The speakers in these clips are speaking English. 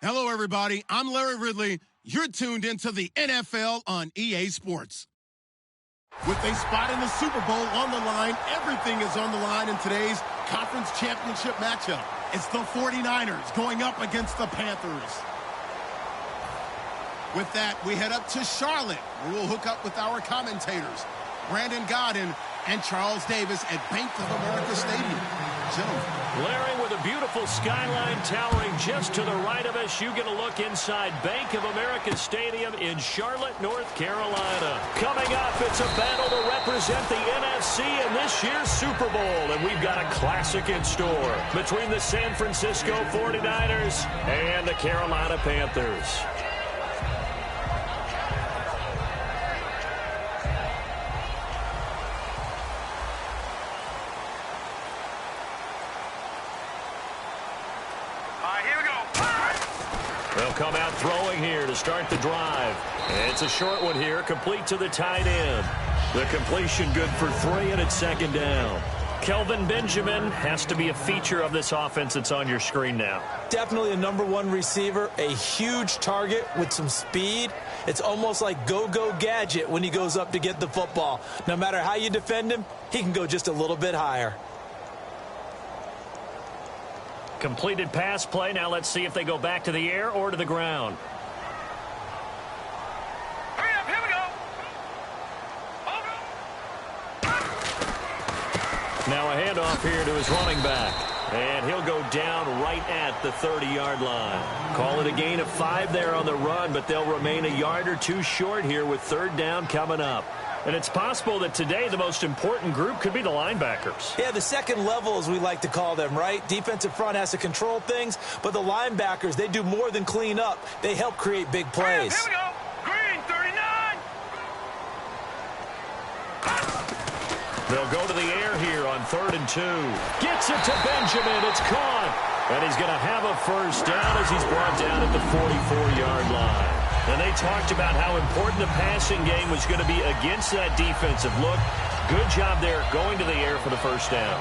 Hello, everybody. I'm Larry Ridley. You're tuned into the NFL on EA Sports. With a spot in the Super Bowl on the line, everything is on the line in today's conference championship matchup. It's the 49ers going up against the Panthers. With that, we head up to Charlotte, where we'll hook up with our commentators, Brandon Godden and Charles Davis at Bank of America Stadium. Gentlemen. Larry, with a beautiful skyline towering just to the right of us, you get a look inside Bank of America Stadium in Charlotte, North Carolina. Coming up, it's a battle to represent the NFC in this year's Super Bowl, and we've got a classic in store between the San Francisco 49ers and the Carolina Panthers. They'll come out throwing here to start the drive. And it's a short one here, complete to the tight end. The completion good for 3, and it's second down. Kelvin Benjamin has to be a feature of this offense that's on your screen now. Definitely a #1 receiver, a huge target with some speed. It's almost like go-go gadget when he goes up to get the football. No matter how you defend him, he can go just a little bit higher. Completed pass play. Now let's see if they go back to the air or to the ground. Hurry up, here we go. Now a handoff here to his running back. And he'll go down right at the 30-yard line. Call it a gain of 5 there on the run, but they'll remain a yard or 2 short here with third down coming up. And it's possible that today the most important group could be the linebackers. Yeah, the second level, as we like to call them, right? Defensive front has to control things, but the linebackers, they do more than clean up. They help create big plays. Here we go. Green, 39. They'll go to the air here on 3rd and 2. Gets it to Benjamin. It's caught. And he's going to have a first down as he's brought down at the 44-yard line. And they talked about how important the passing game was going to be against that defensive look. Good job there going to the air for the first down.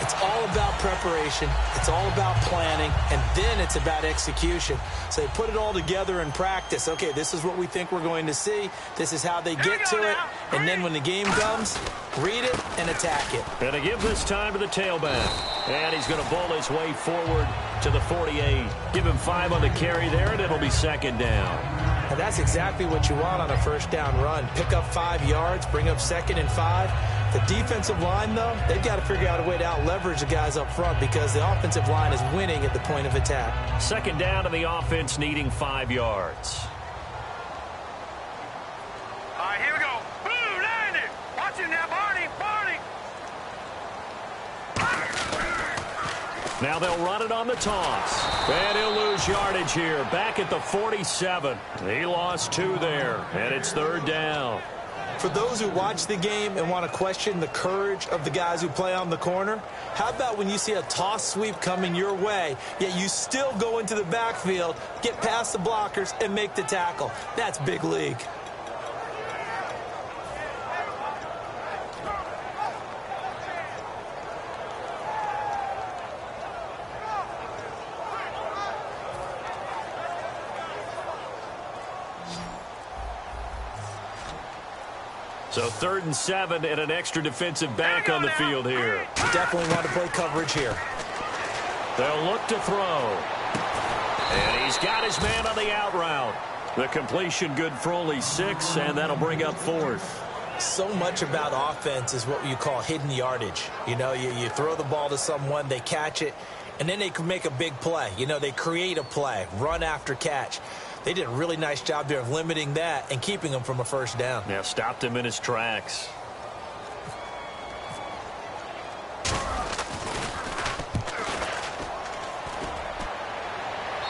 It's all about preparation. It's all about planning. And then it's about execution. So they put it all together in practice. Okay, this is what we think we're going to see. This is how they get to it. And then when the game comes, read it and attack it. And to give this time to the tailback. And he's going to bowl his way forward to the 48. Give him 5 on the carry there, and it'll be second down. And that's exactly what you want on a first down run. Pick up 5 yards, bring up 2nd and 5. The defensive line, though, they've got to figure out a way to out-leverage the guys up front because the offensive line is winning at the point of attack. Second down to the offense needing 5 yards. All right, here we go. Blue, landed. Watch him now, Barney. Now they'll run it on the toss. And he'll lose yardage here. Back at the 47. He lost 2 there. And it's third down. For those who watch the game and want to question the courage of the guys who play on the corner, how about when you see a toss sweep coming your way, yet you still go into the backfield, get past the blockers, and make the tackle? That's big league. So 3rd and 7 and an extra defensive back on the field here. Definitely want to play coverage here. They'll look to throw. And he's got his man on the out route. The completion good for only 6, and that'll bring up 4th. So much about offense is what you call hidden yardage. You know, you throw the ball to someone, they catch it, and then they can make a big play. You know, they create a play, run after catch. They did a really nice job there of limiting that and keeping him from a first down. Yeah, stopped him in his tracks.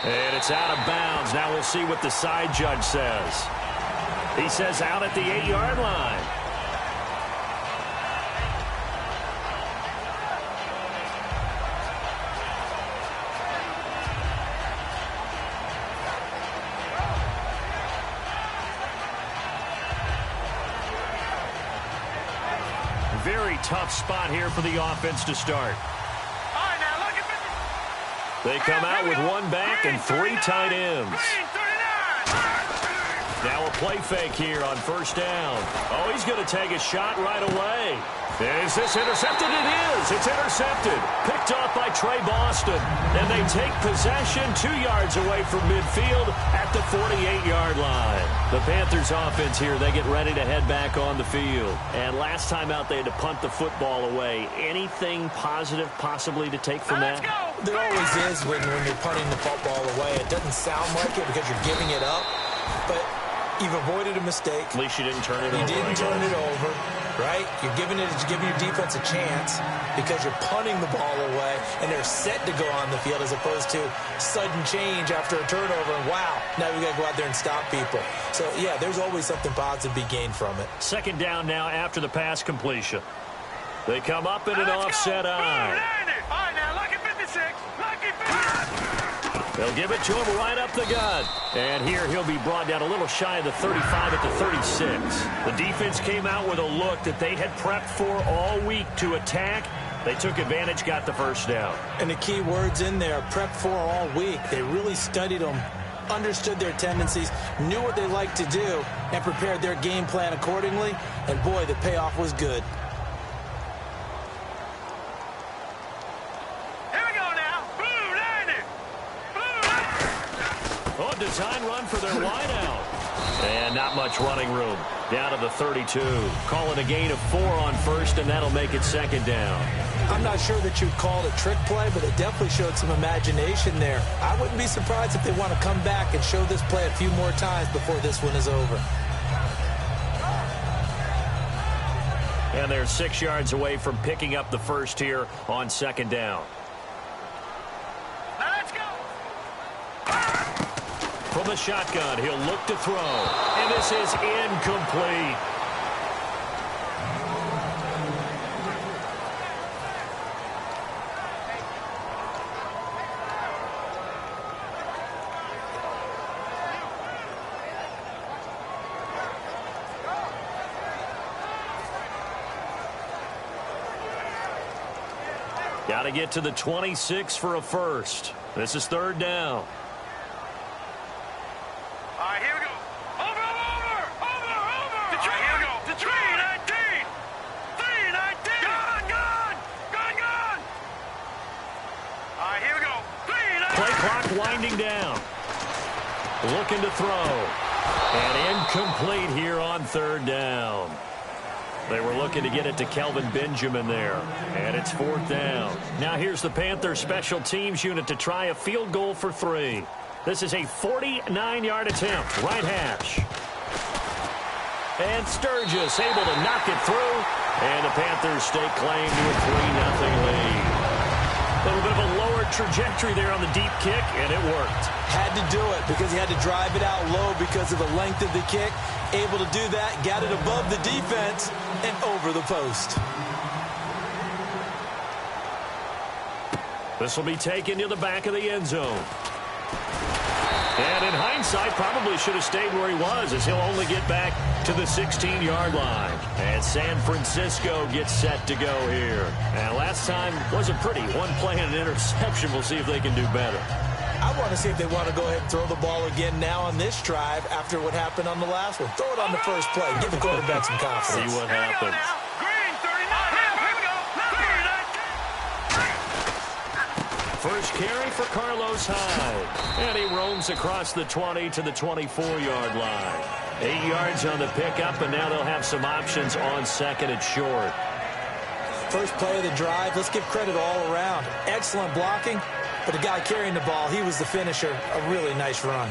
And it's out of bounds. Now we'll see what the side judge says. He says out at the 8-yard line. Very tough spot here for the offense to start. All right, now look at this. They come out with one back and three tight ends. Now a play fake here on first down. Oh, he's going to take a shot right away. Is this intercepted? It is. It's intercepted. Picked off by Trey Boston. And they take possession 2 yards away from midfield at the 48-yard line. The Panthers offense here, they get ready to head back on the field. And last time out, they had to punt the football away. Anything positive possibly to take from that? There always is when you're punting the football away. It doesn't sound like it because you're giving it up. But you've avoided a mistake. At least you didn't turn it over. You didn't turn it over, right? You're giving your defense a chance because you're punting the ball away, and they're set to go on the field as opposed to sudden change after a turnover. And wow, now we got to go out there and stop people. So, yeah, there's always something positive to be gained from it. Second down now after the pass completion. They come up in an offset eye. All right, now, lucky 56. Lucky 56. They'll give it to him right up the gut. And here he'll be brought down a little shy of the 35 at the 36. The defense came out with a look that they had prepped for all week to attack. They took advantage, got the first down. And the key words in there, prepped for all week. They really studied them, understood their tendencies, knew what they liked to do, and prepared their game plan accordingly. And, boy, the payoff was good. Design run for their wideout. And not much running room. Down to the 32. Call it a gain of 4 on first, and that'll make it second down. I'm not sure that you'd call it a trick play, but it definitely showed some imagination there. I wouldn't be surprised if they want to come back and show this play a few more times before this one is over. And they're 6 yards away from picking up the first here on second down. From the shotgun, he'll look to throw. And this is incomplete. Got to get to the 26 for a first. This is third down. Winding down. Looking to throw. And incomplete here on third down. They were looking to get it to Kelvin Benjamin there. And it's fourth down. Now here's the Panthers special teams unit to try a field goal for 3. This is a 49-yard attempt. Right hash. And Sturgis able to knock it through. And the Panthers stake claim to a 3-0 lead. A little bit of a lower trajectory there on the deep kick, and it worked. Had to do it because he had to drive it out low because of the length of the kick. Able to do that, got it above the defense, and over the post. This will be taken to the back of the end zone. And in hindsight, probably should have stayed where he was, as he'll only get back to the 16-yard line. And San Francisco gets set to go here. And last time wasn't pretty. One play and an interception. We'll see if they can do better. I want to see if they want to go ahead and throw the ball again now on this drive after what happened on the last one. Throw it on the first play. Give the quarterback some confidence. See what happens. First carry for Carlos Hyde. And he roams across the 20 to the 24-yard line. 8 yards on the pickup, and now they'll have some options on second and short. First play of the drive, let's give credit all around. Excellent blocking, but the guy carrying the ball, he was the finisher. A really nice run.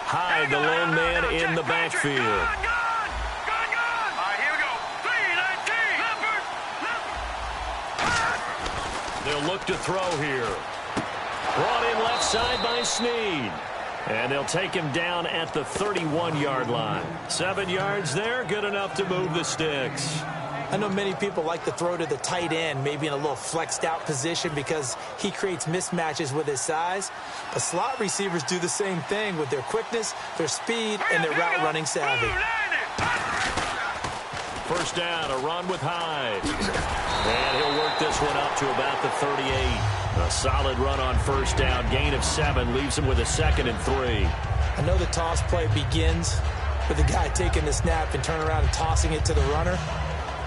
Hyde, the lone man in the backfield. They'll look to throw here. Brought in left side by Snead. And they'll take him down at the 31-yard line. 7 yards there, good enough to move the sticks. I know many people like to throw to the tight end, maybe in a little flexed out position because he creates mismatches with his size. But slot receivers do the same thing with their quickness, their speed, and their route running savvy. First down, a run with Hyde. And he'll work this one up to about the 38. A solid run on first down. Gain of 7 leaves him with a 2nd and 3. I know the toss play begins with the guy taking the snap and turning around and tossing it to the runner.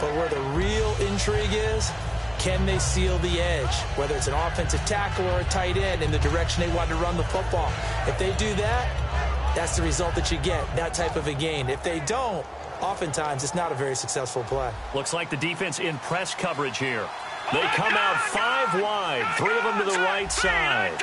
But where the real intrigue is, can they seal the edge, whether it's an offensive tackle or a tight end, in the direction they want to run the football? If they do that, that's the result that you get, that type of a gain. If they don't, oftentimes it's not a very successful play. Looks like the defense in press coverage here. They come out 5 wide, 3 of them to the right side.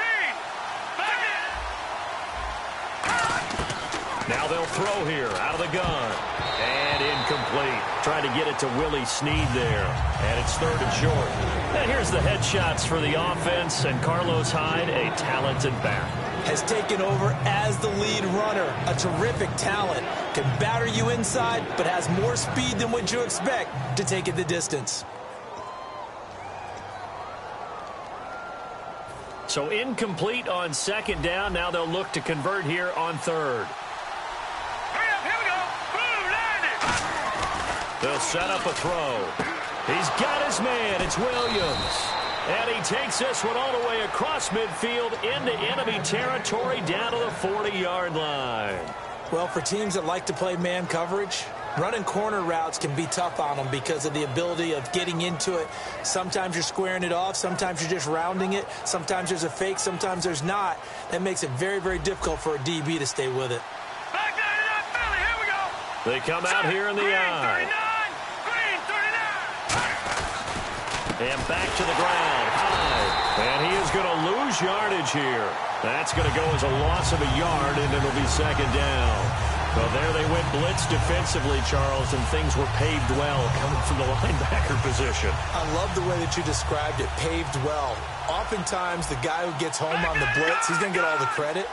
Now they'll throw here out of the gun. And incomplete. Trying to get it to Willie Snead there. And it's 3rd and short. And here's the headshots for the offense. And Carlos Hyde, a talented back, has taken over as the lead runner. A terrific talent. Can batter you inside, but has more speed than what you expect to take it the distance. So incomplete on 2nd down. Now they'll look to convert here on 3rd. They'll set up a throw. He's got his man. It's Williams. And he takes this one all the way across midfield into enemy territory down to the 40-yard line. Well, for teams that like to play man coverage, running corner routes can be tough on them because of the ability of getting into it. Sometimes you're squaring it off. Sometimes you're just rounding it. Sometimes there's a fake. Sometimes there's not. That makes it very, very difficult for a DB to stay with it. They come out here in the eye. And back to the ground. High. And he is going to lose yardage here. That's going to go as a loss of a yard, and it'll be 2nd down. So there they went blitz defensively, Charles, and things were paved well coming from the linebacker position. I love the way that you described it, paved well. Oftentimes, the guy who gets home on the blitz, he's going to get all the credit.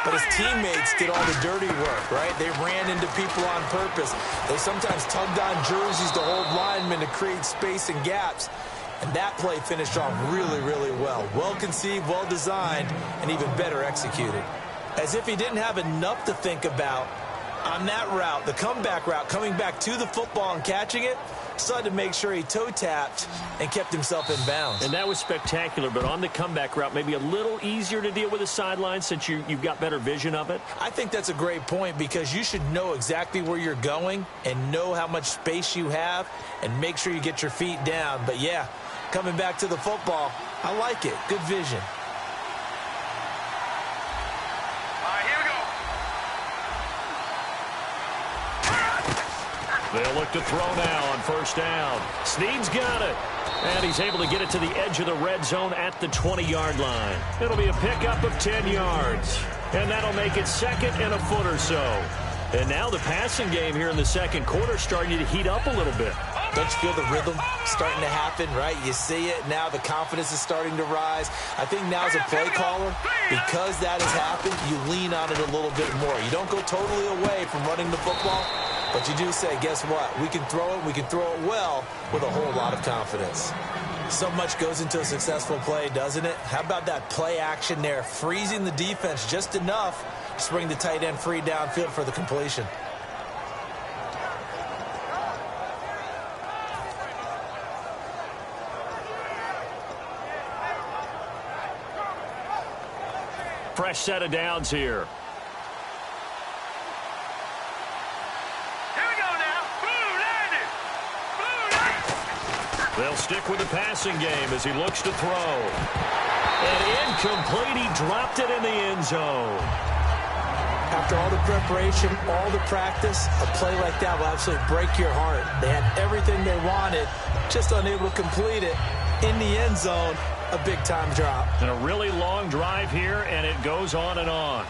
But his teammates did all the dirty work, right? They ran into people on purpose. They sometimes tugged on jerseys to hold linemen to create space and gaps. And that play finished off really, really well. Well conceived, well designed, and even better executed. As if he didn't have enough to think about on that route, the comeback route, coming back to the football and catching it, decided to make sure he toe-tapped and kept himself in bounds. And that was spectacular, but on the comeback route, maybe a little easier to deal with the sideline since you've got better vision of it? I think that's a great point because you should know exactly where you're going and know how much space you have and make sure you get your feet down. But, yeah, coming back to the football, I like it. Good vision. They'll look to throw now on 1st down. Snead's got it. And he's able to get it to the edge of the red zone at the 20-yard line. It'll be a pickup of 10 yards. And that'll make it 2nd and a foot or so. And now the passing game here in the 2nd quarter starting to heat up a little bit. Don't you feel the rhythm starting to happen, right? You see it. Now the confidence is starting to rise. I think now as a play caller, because that has happened, you lean on it a little bit more. You don't go totally away from running the football, but you do say, guess what? We can throw it. We can throw it well with a whole lot of confidence. So much goes into a successful play, doesn't it? How about that play action there, freezing the defense just enough to bring the tight end free downfield for the completion. Fresh set of downs here. They'll stick with the passing game as he looks to throw. And incomplete. He dropped it in the end zone. After all the preparation, all the practice, a play like that will absolutely break your heart. They had everything they wanted, just unable to complete it. In the end zone, a big-time drop. And a really long drive here, and it goes on and on.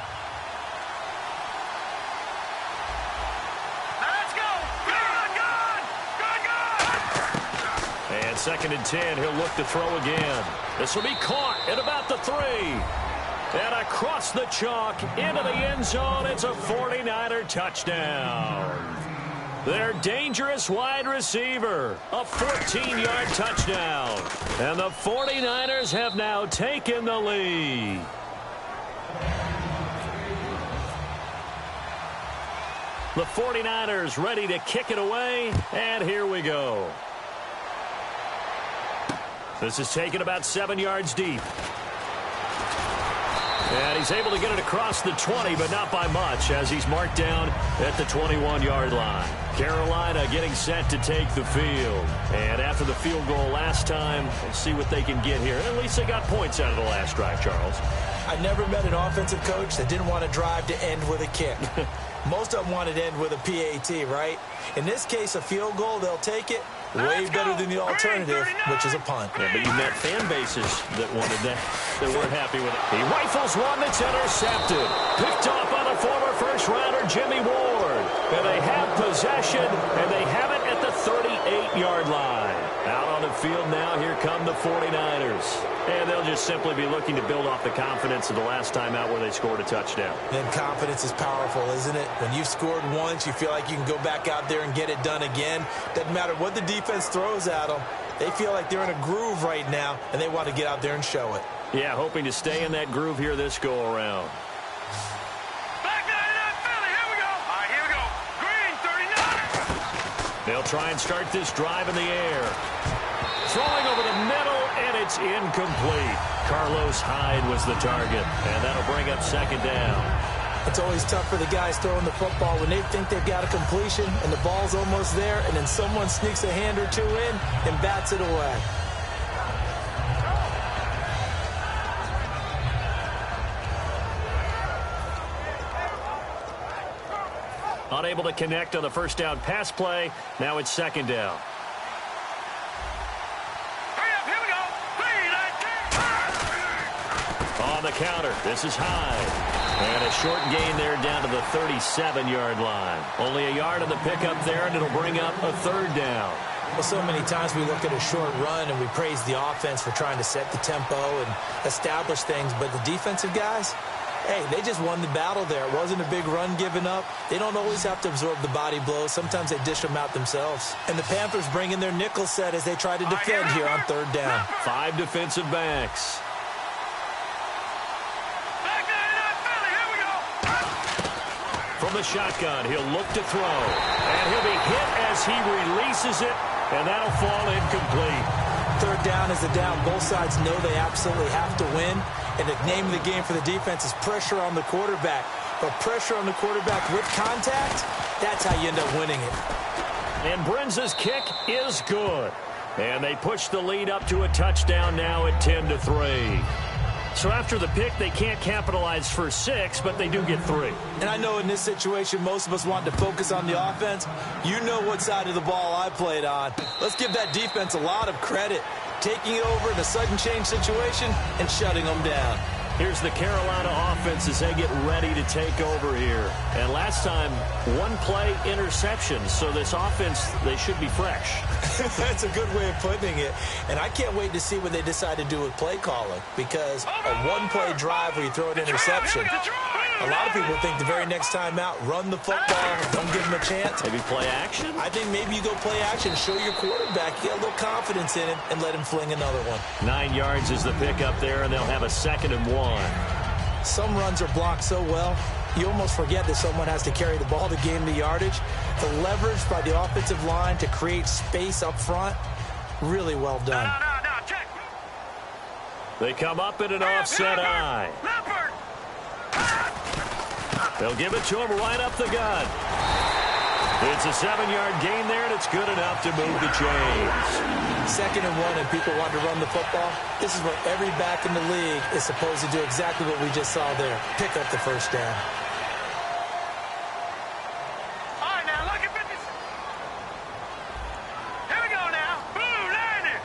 Let's go! Good! And 2nd and 10, he'll look to throw again. This will be caught at about the 3. And across the chalk into the end zone, it's a 49er touchdown. Their dangerous wide receiver, a 14-yard touchdown. And the 49ers have now taken the lead. The 49ers ready to kick it away, and here we go. This is taken about 7 yards deep. And he's able to get it across the 20, but not by much, as he's marked down at the 21-yard line. Carolina getting set to take the field. And after the field goal last time, we'll see what they can get here. At least they got points out of the last drive, Charles. I never met an offensive coach that didn't want to drive to end with a kick. Most of them wanted to end with a PAT, right? In this case, a field goal, they'll take it. Way better than the alternative, which is a punt. Yeah, but you met fan bases that wanted that, that weren't happy with it. He rifles one that's intercepted. Picked off by the former first-rounder Jimmy Ward. And they have possession, and they have it at the 38-yard line. Out on the field now, here come the 49ers. And they'll just simply be looking to build off the confidence of the last time out where they scored a touchdown. And confidence is powerful, isn't it? When you've scored once, you feel like you can go back out there and get it done again. Doesn't matter what the defense throws at them. They feel like they're in a groove right now, and they want to get out there and show it. Yeah, hoping to stay in that groove here this go-around. Back 99 Philly. Here we go. All right, here we go. Green 39. They'll try and start this drive in the air. Throwing over the middle, and it's incomplete. Carlos Hyde was the target, and that'll bring up second down. It's always tough for the guys throwing the football when they think they've got a completion and the ball's almost there, and then someone sneaks a hand or two in and bats it away. Unable to connect on the first down pass play. Now it's second down. Hurry up, here we go. 3-19. On the counter, this is Hyde. And a short gain there down to the 37-yard line. Only a yard on the pickup there, and it'll bring up a third down. Well, so many times we look at a short run and we praise the offense for trying to set the tempo and establish things, but the defensive guys, hey, they just won the battle there. It wasn't a big run given up. They don't always have to absorb the body blows. Sometimes they dish them out themselves. And the Panthers bring in their nickel set as they try to defend here on third down. 5 defensive backs. From the shotgun, he'll look to throw. And he'll be hit as he releases it, and that'll fall incomplete. Third down is the down. Both sides know they absolutely have to win. And the name of the game for the defense is pressure on the quarterback. But pressure on the quarterback with contact, that's how you end up winning it. And Brenza's kick is good. And they push the lead up to a touchdown now at 10-3. So after the pick, they can't capitalize for 6, but they do get 3. And I know in this situation, most of us want to focus on the offense. You know what side of the ball I played on. Let's give that defense a lot of credit. Taking it over in a sudden change situation and shutting them down. Here's the Carolina offense as they get ready to take over here. And last time, one play interception. So this offense, they should be fresh. That's a good way of putting it. And I can't wait to see what they decide to do with play calling. Because a one-play drive where you throw an interception, a lot of people think the very next time out, run the football, don't give them a chance. Maybe play action? I think maybe you go play action, show your quarterback, get a little confidence in it, and let him fling another one. 9 yards is the pickup there, and they'll have a 2nd and 1. Some runs are blocked so well, you almost forget that someone has to carry the ball to gain the yardage. The leverage by the offensive line to create space up front, really well done. No, check. They come up in an offset eye. They'll give it to him right up the gut. It's a 7-yard gain there, and it's good enough to move the chains. 2nd and 1, and people want to run the football. This is where every back in the league is supposed to do exactly what we just saw there. Pick up the first down. All right, now, look at 50. Here we go now. Boom, landed.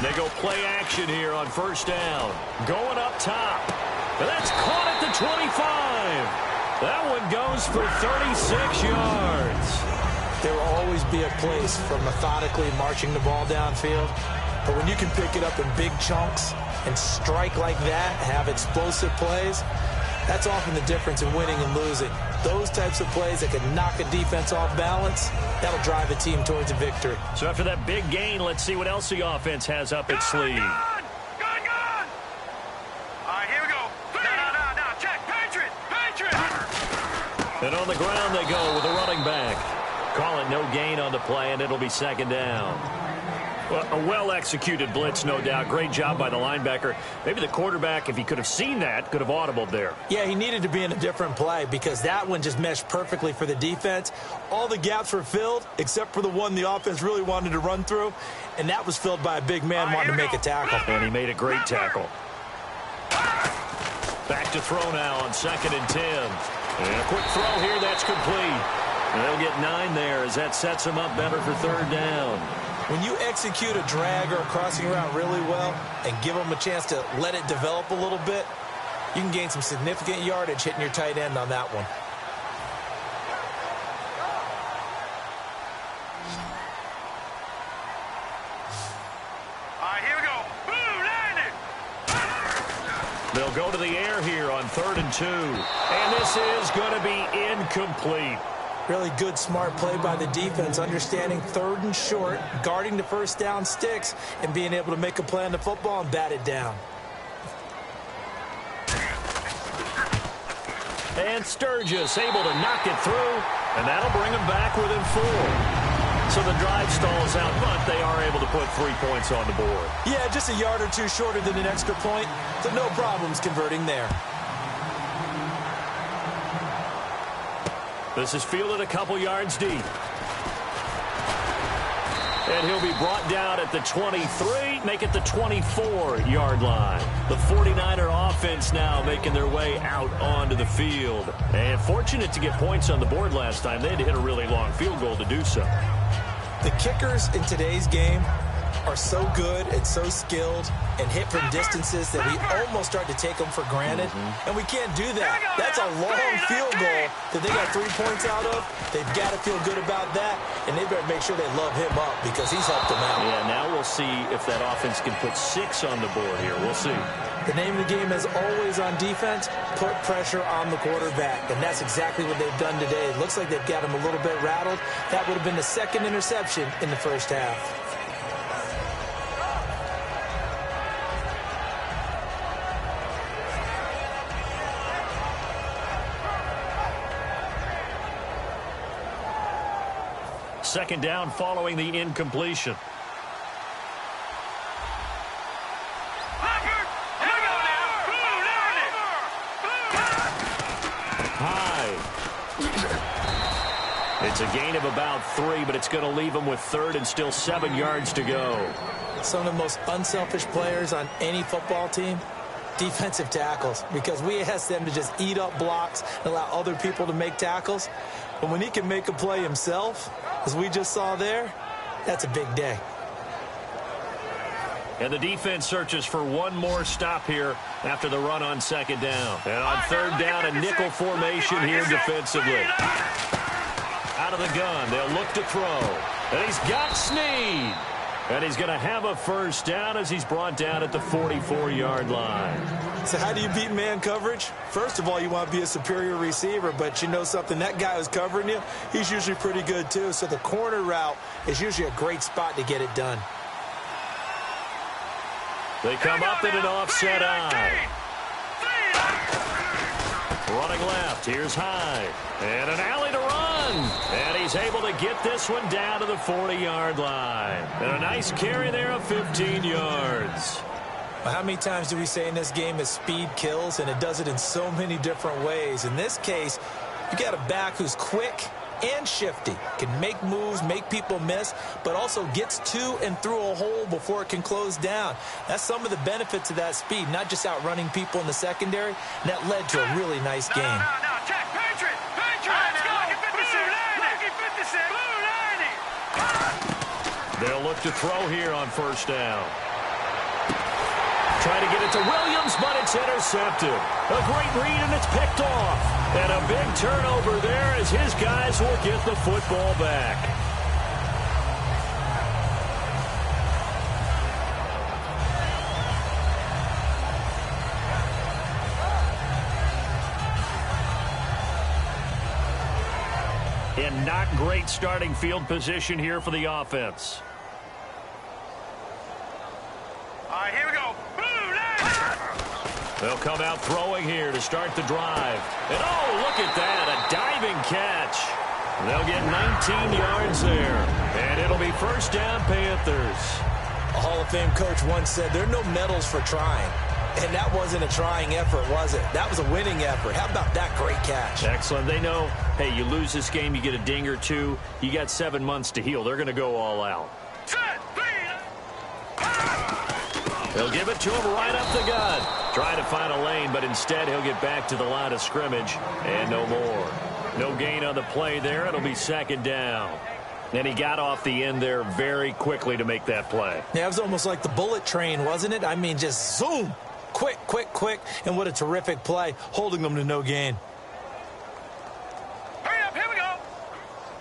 They go play action here on first down. Going up top. And that's caught at the 25. That one goes for 36 yards. There will always be a place for methodically marching the ball downfield. But when you can pick it up in big chunks and strike like that, have explosive plays, that's often the difference in winning and losing. Those types of plays that can knock a defense off balance, that'll drive a team towards a victory. So after that big gain, let's see what else the offense has up its sleeve. Gone. All right, here we go. No, check. Patriot. And on the ground they go with a running back. Call it no gain on the play, and it'll be 2nd down. Well, a well-executed blitz, no doubt. Great job by the linebacker. Maybe the quarterback, if he could have seen that, could have audibled there. Yeah, he needed to be in a different play because that one just meshed perfectly for the defense. All the gaps were filled except for the one the offense really wanted to run through, and that was filled by a big man wanting to make a tackle. And he made a great tackle. Back to throw now on 2nd and 10. And a quick throw here, that's complete. And they'll get 9 there as that sets them up better for 3rd down. When you execute a drag or a crossing route really well and give them a chance to let it develop a little bit, you can gain some significant yardage hitting your tight end on that one. All right, here we go. Boom, landed. They'll go to the air here on 3rd and 2. And this is going to be incomplete. Really good, smart play by the defense, understanding 3rd and short, guarding the first down sticks, and being able to make a play on the football and bat it down. And Sturgis able to knock it through, and that'll bring them back within 4. So the drive stalls out, but they are able to put 3 points on the board. Yeah, just a yard or two shorter than an extra point, so no problems converting there. This is fielded a couple yards deep. And he'll be brought down at the 23, make it the 24-yard line. The 49er offense now making their way out onto the field. And fortunate to get points on the board last time. They had to hit a really long field goal to do so. The kickers in today's game are so good and so skilled and hit from distances that we almost start to take them for granted. And we can't do that. That's a long field goal that they got 3 points out of. They've got to feel good about that, and they better make sure they love him up because he's helped them out. Yeah, now we'll see if that offense can put 6 on the board here. We'll see. The name of the game is always on defense, put pressure on the quarterback, and that's exactly what they've done today. It looks like they've got him a little bit rattled. That would have been the 2nd interception in the first half. Second down following the incompletion. High. It's a gain of about 3, but it's going to leave them with 3rd and still 7 yards to go. Some of the most unselfish players on any football team, defensive tackles, because we ask them to just eat up blocks and allow other people to make tackles. But when he can make a play himself, as we just saw there, that's a big day. And the defense searches for one more stop here after the run on 2nd down. And on 3rd down, a nickel formation here defensively. Out of the gun, they'll look to throw. And he's got Snead. And he's going to have a 1st down as he's brought down at the 44-yard line. So how do you beat man coverage? First of all, you want to be a superior receiver, but you know something, that guy who's covering you, he's usually pretty good too. So the corner route is usually a great spot to get it done. They come up in an offset eye. Running left, here's Hyde. And an alley to run. And he's able to get this one down to the 40-yard line. And a nice carry there of 15 yards. Well, how many times do we say in this game that speed kills, and it does it in so many different ways? In this case, you got a back who's quick and shifty, can make moves, make people miss, but also gets to and through a hole before it can close down. That's some of the benefits of that speed, not just outrunning people in the secondary. And that led to a really nice game. No, check, Patriot, let's go. They'll look to throw here on 1st down. Trying to get it to Williams, but it's intercepted. A great read, and it's picked off. And a big turnover there as his guys will get the football back. And not great starting field position here for the offense. All right, here we go. They'll come out throwing here to start the drive. And oh, look at that, a diving catch. They'll get 19 yards there, and it'll be first down Panthers. A Hall of Fame coach once said there are no medals for trying. And that wasn't a trying effort, was it? That was a winning effort. How about that great catch? Excellent. They know, hey, you lose this game, you get a ding or two. You got 7 months to heal. They're going to go all out. They'll give it to him right up the gut. Trying to find a lane, but instead he'll get back to the line of scrimmage. And no more. No gain on the play there. It'll be second down. And he got off the end there very quickly to make that play. Yeah, it was almost like the bullet train, wasn't it? I mean, just zoom. Quick, quick, quick. And what a terrific play, holding them to no gain. Hurry up, here we go. All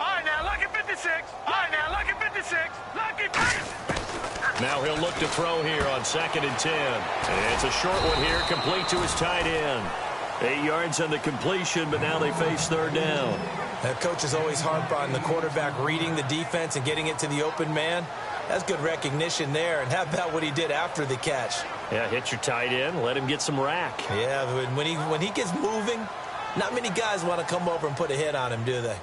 right, now, lucky 56. All right, now, lucky 56. Lucky 56. Now he'll look to throw here on 2nd and 10. And it's a short one here, complete to his tight end. 8 yards on the completion, but now they face third down. That coach is always harp on the quarterback reading the defense and getting it to the open man. That's good recognition there. And how about what he did after the catch? Yeah, hit your tight end, let him get some rack. Yeah, when he gets moving, not many guys want to come over and put a hit on him, do they?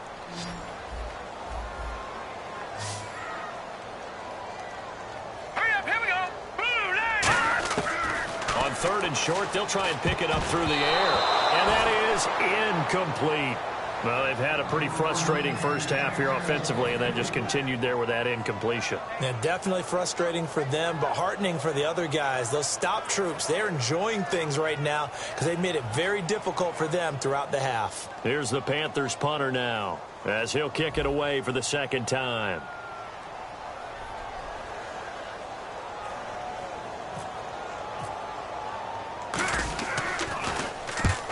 Hurry up, here we go. Blue line. On 3rd and short, they'll try and pick it up through the air. And that is incomplete. Well, they've had a pretty frustrating first half here offensively, and then just continued there with that incompletion. Yeah, definitely frustrating for them, but heartening for the other guys. Those stop troops, they're enjoying things right now because they've made it very difficult for them throughout the half. Here's the Panthers punter now, as he'll kick it away for the second time.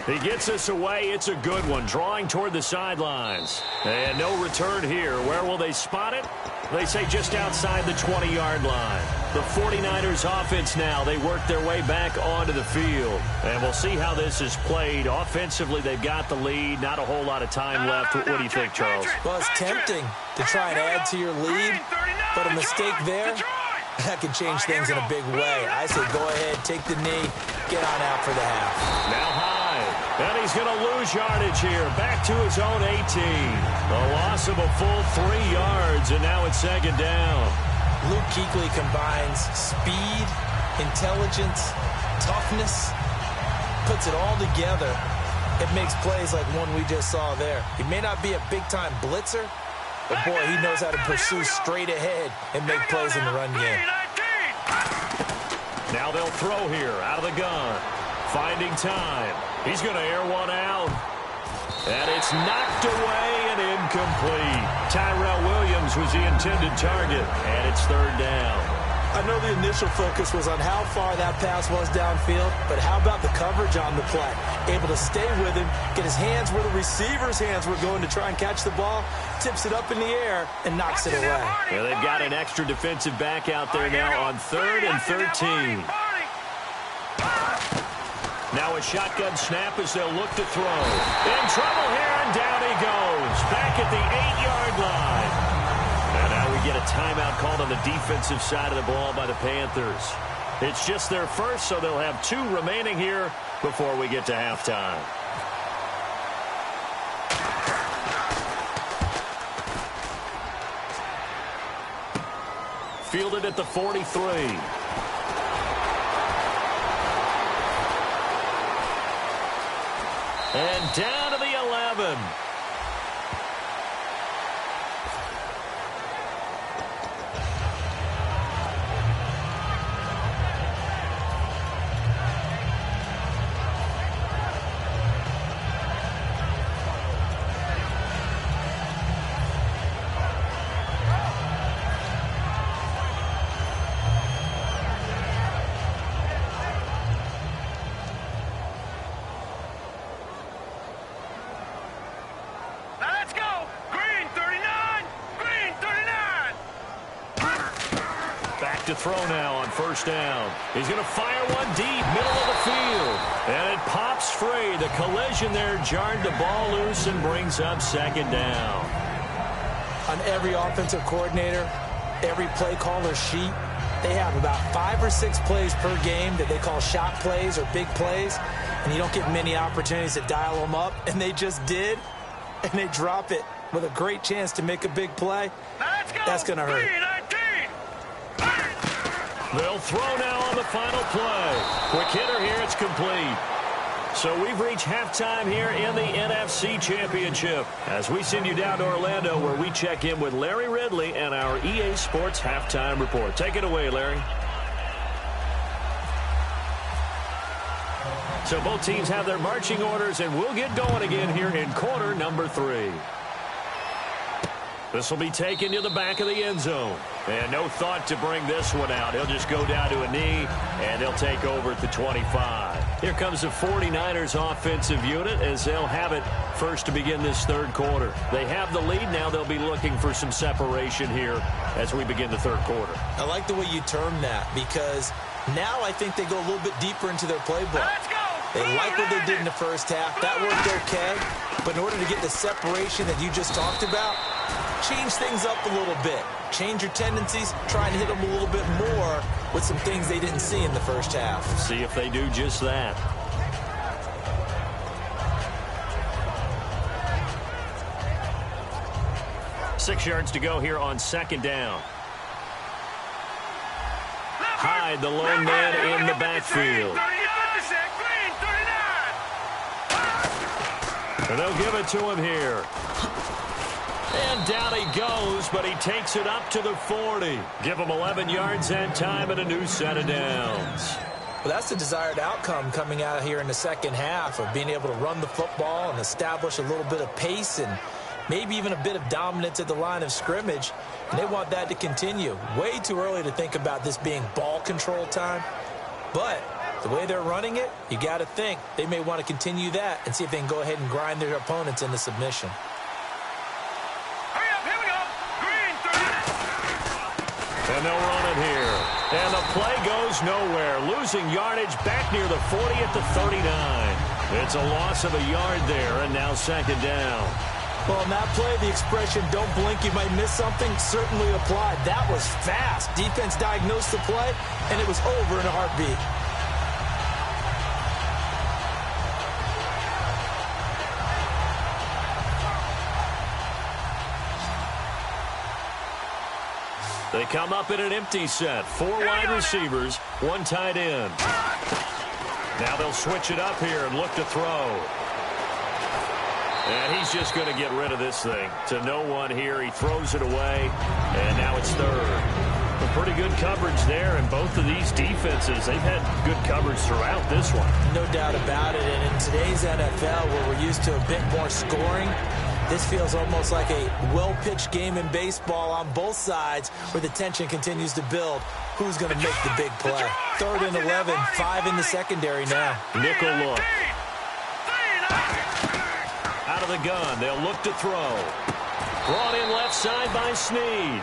He gets us away. It's a good one. Drawing toward the sidelines. And no return here. Where will they spot it? They say just outside the 20-yard line. The 49ers offense now. They work their way back onto the field. And we'll see how this is played. Offensively, they've got the lead. Not a whole lot of time left. What do you think, Charles? Well, it's tempting to try and add to your lead, but a mistake there, that can change things in a big way. I say go ahead, take the knee, get on out for the half. Now high. And he's going to lose yardage here. Back to his own 18. A loss of a full 3 yards, and now it's second down. Luke Kuechly combines speed, intelligence, toughness, puts it all together. It makes plays like one we just saw there. He may not be a big-time blitzer, but, boy, he knows how to pursue straight ahead and make plays in the run game. Now they'll throw here out of the gun. Finding time. He's going to air one out. And it's knocked away and incomplete. Tyrell Williams was the intended target, and it's third down. I know the initial focus was on how far that pass was downfield, but how about the coverage on the play? Able to stay with him, get his hands where the receiver's hands were going to try and catch the ball, tips it up in the air, and knocks it away. Yeah, they've got an extra defensive back out there now on 3rd and 13. Now a shotgun snap as they'll look to throw. In trouble here, and down he goes. Back at the 8-yard line. And now we get a timeout called on the defensive side of the ball by the Panthers. It's just their first, so they'll have 2 remaining here before we get to halftime. Fielded at the 43. And down to the 11. To throw now on first down. He's going to fire one deep, middle of the field. And it pops free. The collision there jarred the ball loose and brings up second down. On every offensive coordinator, every play caller sheet, they have about 5 or 6 plays per game that they call shot plays or big plays. And you don't get many opportunities to dial them up. And they just did. And they drop it with a great chance to make a big play, that's going to hurt. They'll throw now on the final play. Quick hitter here. It's complete. So we've reached halftime here in the NFC Championship as we send you down to Orlando where we check in with Larry Ridley and our EA Sports Halftime Report. Take it away, Larry. So both teams have their marching orders, and we'll get going again here in quarter number 3. This will be taken to the back of the end zone. And no thought to bring this one out. He'll just go down to a knee, and they'll take over at the 25. Here comes the 49ers offensive unit as they'll have it first to begin this third quarter. They have the lead. Now they'll be looking for some separation here as we begin the third quarter. I like the way you term that because now I think they go a little bit deeper into their playbook. They like what they did in the first half. That worked okay. But in order to get the separation that you just talked about, change things up a little bit. Change your tendencies. Try and hit them a little bit more with some things they didn't see in the first half. See if they do just that. Six yards to go here on second down. Hyde, the lone man in the backfield. And they'll give it to him here. And down he goes, but he takes it up to the 40. Give him 11 yards and time and a new set of downs. Well, that's the desired outcome coming out here in the second half of being able to run the football and establish a little bit of pace and maybe even a bit of dominance at the line of scrimmage. And they want that to continue. Way too early to think about this being ball control time. But the way they're running it, you got to think they may want to continue that and see if they can go ahead and grind their opponents into submission. Hurry up, here we go. Green, 30. And they'll run it here. And the play goes nowhere. Losing yardage back near the 40 at the 39. It's a loss of a yard there, and now second down. Well, in that play, the expression, don't blink, you might miss something, certainly applied. That was fast. Defense diagnosed the play, and it was over in a heartbeat. They come up in an empty set. 4 wide receivers, 1 tight end. Now they'll switch it up here and look to throw. And he's just going to get rid of this thing. To no one here. He throws it away, and now it's third. But pretty good coverage there, and both of these defenses, they've had good coverage throughout this one. No doubt about it. And in today's NFL, where we're used to a bit more scoring, this feels almost like a well-pitched game in baseball on both sides where the tension continues to build. Who's going to make the big play? 3rd and 11, 5 in the secondary now. Nickel look. Out of the gun, they'll look to throw. Brought in left side by Snead.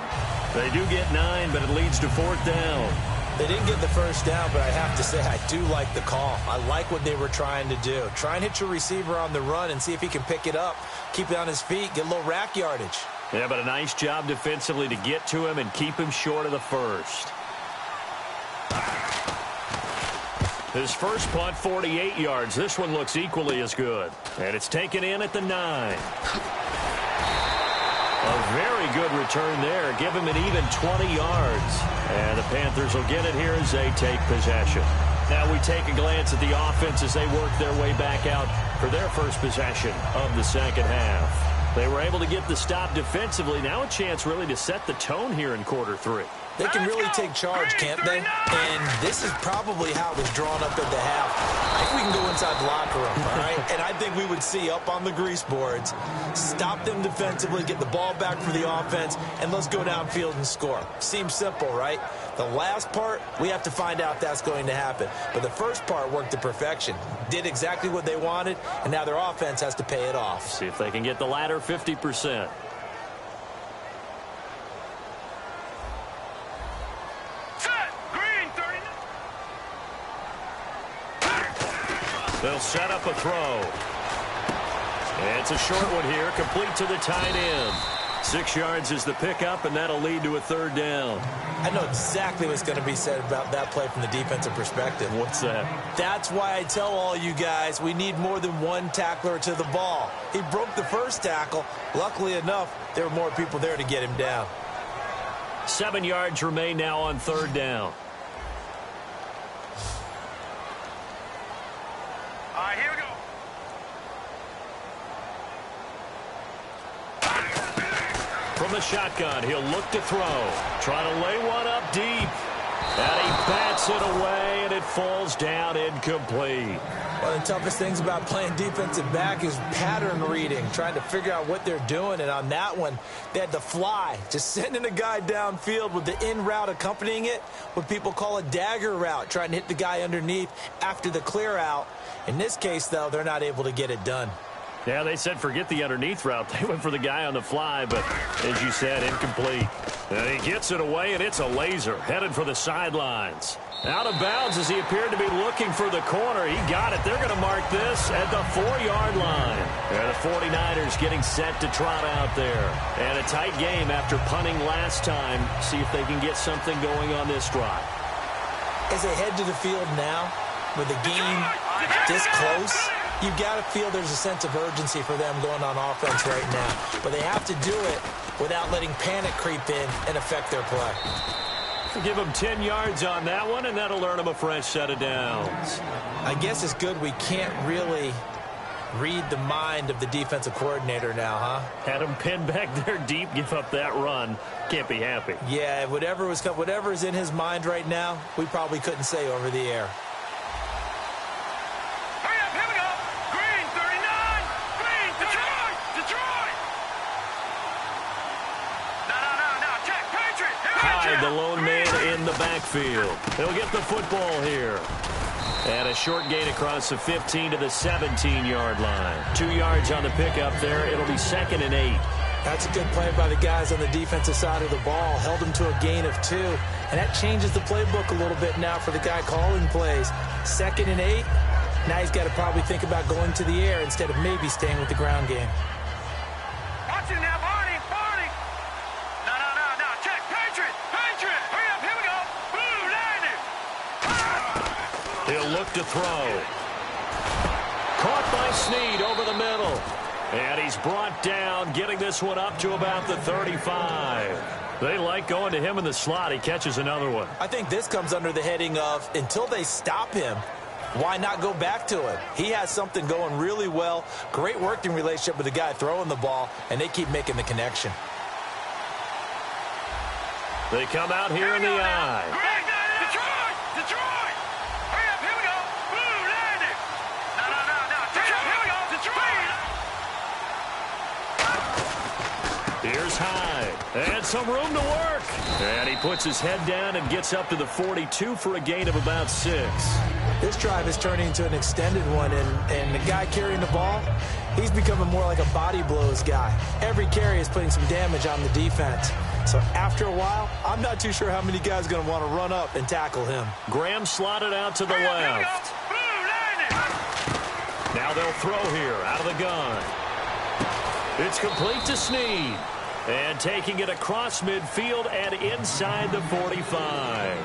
They do get 9, but it leads to 4th down. They didn't get the first down, but I have to say I do like the call. I like what they were trying to do. Try and hit your receiver on the run and see if he can pick it up. Keep it on his feet, get a little rack yardage. Yeah, but a nice job defensively to get to him and keep him short of the first. His first punt, 48 yards. This one looks equally as good. And it's taken in at the 9. A very good return there. Give him an even 20 yards. And the Panthers will get it here as they take possession. Now we take a glance at the offense as they work their way back out for their first possession of the second half. They were able to get the stop defensively. Now a chance really to set the tone here in quarter 3. They can really take charge, can't they? And this is probably how it was drawn up at the half. I think we can go inside the locker room, all right? And I think we would see up on the grease boards, stop them defensively, get the ball back for the offense, and let's go downfield and score. Seems simple, right? The last part, we have to find out if that's going to happen. But the first part worked to perfection. Did exactly what they wanted, and now their offense has to pay it off. See if they can get the latter 50%. They'll set up a throw. And it's a short one here, complete to the tight end. 6 yards is the pickup, and that'll lead to a 3rd down. I know exactly what's going to be said about that play from the defensive perspective. What's that? That's why I tell all you guys we need more than one tackler to the ball. He broke the first tackle. Luckily enough, there were more people there to get him down. 7 yards remain now on 3rd down. All right, here we go. From the shotgun, he'll look to throw. Try to lay one up deep. And he bats it away, and it falls down incomplete. One of the toughest things about playing defensive back is pattern reading, trying to figure out what they're doing. And on that one, they had to fly, just sending a guy downfield with the in route accompanying it, what people call a dagger route, trying to hit the guy underneath after the clear out. In this case, though, they're not able to get it done. Yeah, they said forget the underneath route. They went for the guy on the fly, but as you said, incomplete. And he gets it away, and it's a laser, headed for the sidelines. Out of bounds as he appeared to be looking for the corner. He got it. They're going to mark this at the 4-yard line. And the 49ers getting set to trot out there. And a tight game after punting last time. See if they can get something going on this drive. As they head to the field now, with the game this close, you got to feel there's a sense of urgency for them going on offense right now. But they have to do it without letting panic creep in and affect their play. Give them 10 yards on that one, and that'll earn them a fresh set of downs. I guess it's good we can't really read the mind of the defensive coordinator now, huh? Had him pinned back there deep, give up that run. Can't be happy. Yeah, whatever is in his mind right now, we probably couldn't say over the air. Hurry up, here we go. Green, 39. Green, Detroit. No. Check, Patriot. Hyde, the lone man in the backfield. He'll get the football here. And a short gain across the 15 to the 17-yard line. 2 yards on the pickup there. It'll be 2nd and 8. That's a good play by the guys on the defensive side of the ball. Held him to a gain of 2. And that changes the playbook a little bit now for the guy calling plays. 2nd and 8. Now he's got to probably think about going to the air instead of maybe staying with the ground game. Watch him now, Barney. No. Check, Patriot. Hurry up, here we go. Blue, landed. He'll look to throw. Caught by Snead over the middle. And he's brought down, getting this one up to about the 35. They like going to him in the slot. He catches another one. I think this comes under the heading of until they stop him, why not go back to him? He has something going really well. Great working relationship with the guy throwing the ball, and they keep making the connection. They come out here in the eye. Detroit. Hurry up, here we go. Blue, landed. No. Detroit, here we go. Detroit. Here's Hyde. And some room to work. And he puts his head down and gets up to the 42 for a gain of about 6. This drive is turning into an extended one, and the guy carrying the ball, he's becoming more like a body blows guy. Every carry is putting some damage on the defense. So after a while, I'm not too sure how many guys are going to want to run up and tackle him. Graham slotted out to the left. Now they'll throw here out of the gun. It's complete to Snead. And taking it across midfield and inside the 45.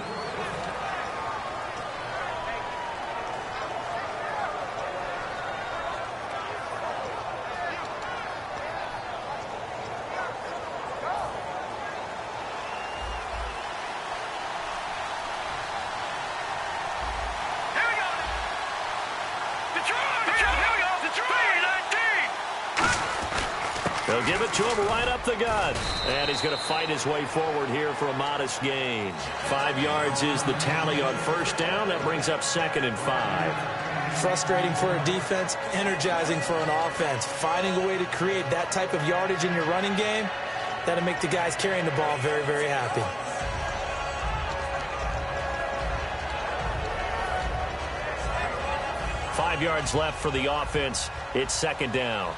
They'll give it to him right up the gut. And he's going to fight his way forward here for a modest gain. 5 yards is the tally on first down. That brings up 2nd and 5. Frustrating for a defense, energizing for an offense. Finding a way to create that type of yardage in your running game, that'll make the guys carrying the ball very, very happy. Five yards left for the offense. It's 2nd down.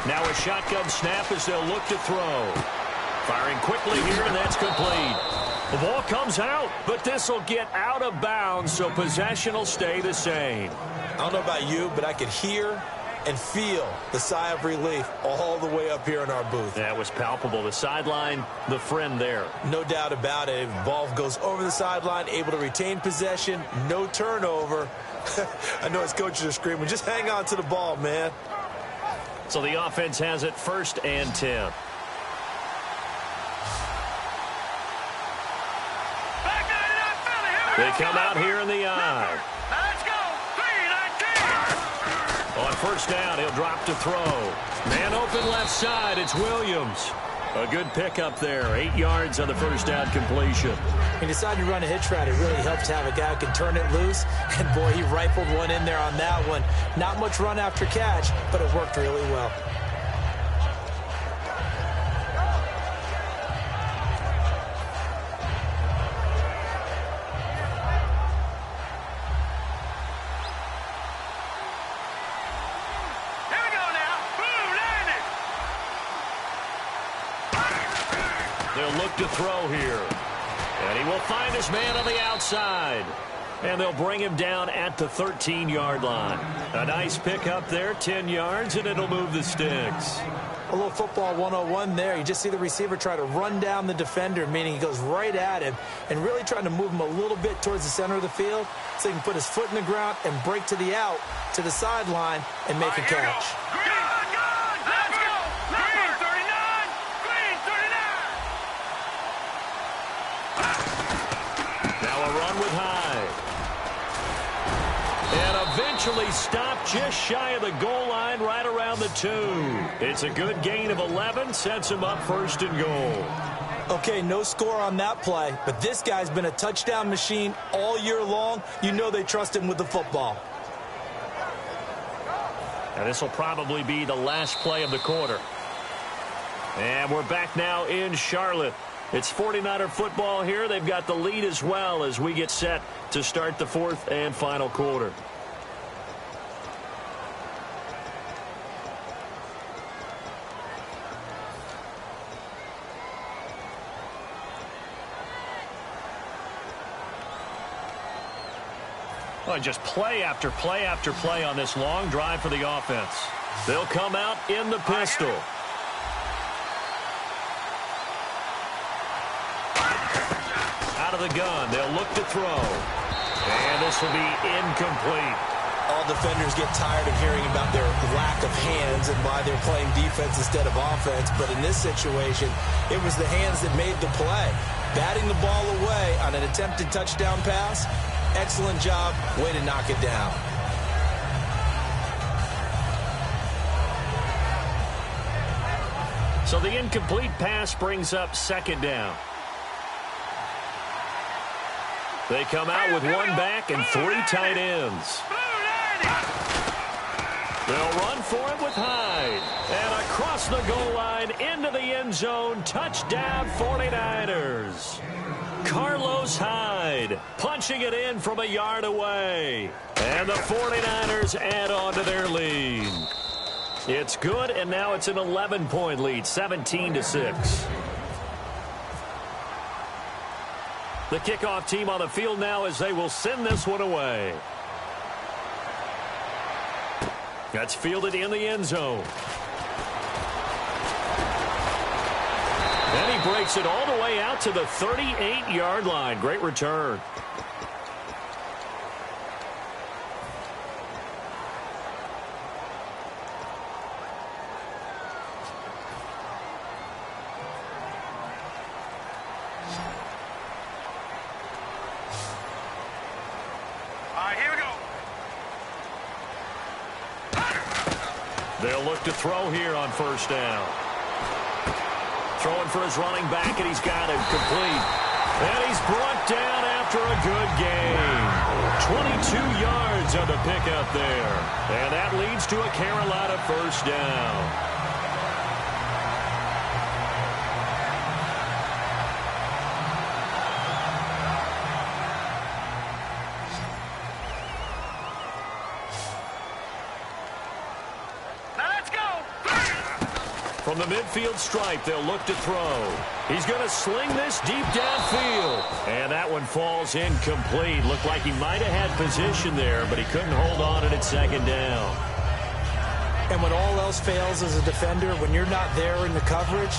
Now a shotgun snap as they'll look to throw. Firing quickly here, and that's complete. The ball comes out, but this will get out of bounds, so possession will stay the same. I don't know about you, but I could hear and feel the sigh of relief all the way up here in our booth. That was palpable. The sideline, the friend there. No doubt about it. Ball goes over the sideline, able to retain possession, no turnover. I know his coaches are screaming, just hang on to the ball, man. So the offense has it 1st and 10. They come out here in the I. Let's go. 3-19. On 1st down, he'll drop to throw. Man open left side. It's Williams. A good pickup there. 8 yards on the 1st down completion. He decided to run a hitch route. It really helps to have a guy who can turn it loose. And, boy, he rifled one in there on that one. Not much run after catch, but it worked really well. Here we go now. Boom, landed. They'll look to throw here. And he will find his man on the outside. And they'll bring him down at the 13-yard line. A nice pickup there, 10 yards, and it'll move the sticks. A little football 101 there. You just see the receiver try to run down the defender, meaning he goes right at him and really trying to move him a little bit towards the center of the field so he can put his foot in the ground and break to the out, to the sideline, and make a catch. Green, let's go. Green 39. Green 39. Now a run with Hyde. And eventually stopped just shy of the goal line right around the 2. It's a good gain of 11, sets him up 1st and goal. Okay, no score on that play, but this guy's been a touchdown machine all year long. You know they trust him with the football. And this will probably be the last play of the quarter. And we're back now in Charlotte. It's 49er football here. They've got the lead as well as we get set to start the 4th and final quarter. Well, just play after play after play on this long drive for the offense. They'll come out in the pistol. Out of the gun, they'll look to throw. And this will be incomplete. All defenders get tired of hearing about their lack of hands and why they're playing defense instead of offense. But in this situation, it was the hands that made the play. Batting the ball away on an attempted touchdown pass. Excellent job. Way to knock it down. So the incomplete pass brings up 2nd down. They come out with 1 back and 3 tight ends. They'll run for it with Hyde. And across the goal line into the end zone. Touchdown 49ers. Carlos Hyde punching it in from a yard away. And the 49ers add on to their lead. It's good, and now it's an 11-point lead, 17-6. The kickoff team on the field now as they will send this one away. That's fielded in the end zone. And he breaks it all the way out to the 38-yard line. Great return. They'll look to throw here on 1st down. Throwing for his running back, and he's got it complete. And he's brought down after a good gain. 22 yards on the pickup there. And that leads to a Carolina 1st down. From the midfield stripe, they'll look to throw. He's going to sling this deep downfield. And that one falls incomplete. Looked like he might have had position there, but he couldn't hold on at second down. And when all else fails as a defender, when you're not there in the coverage,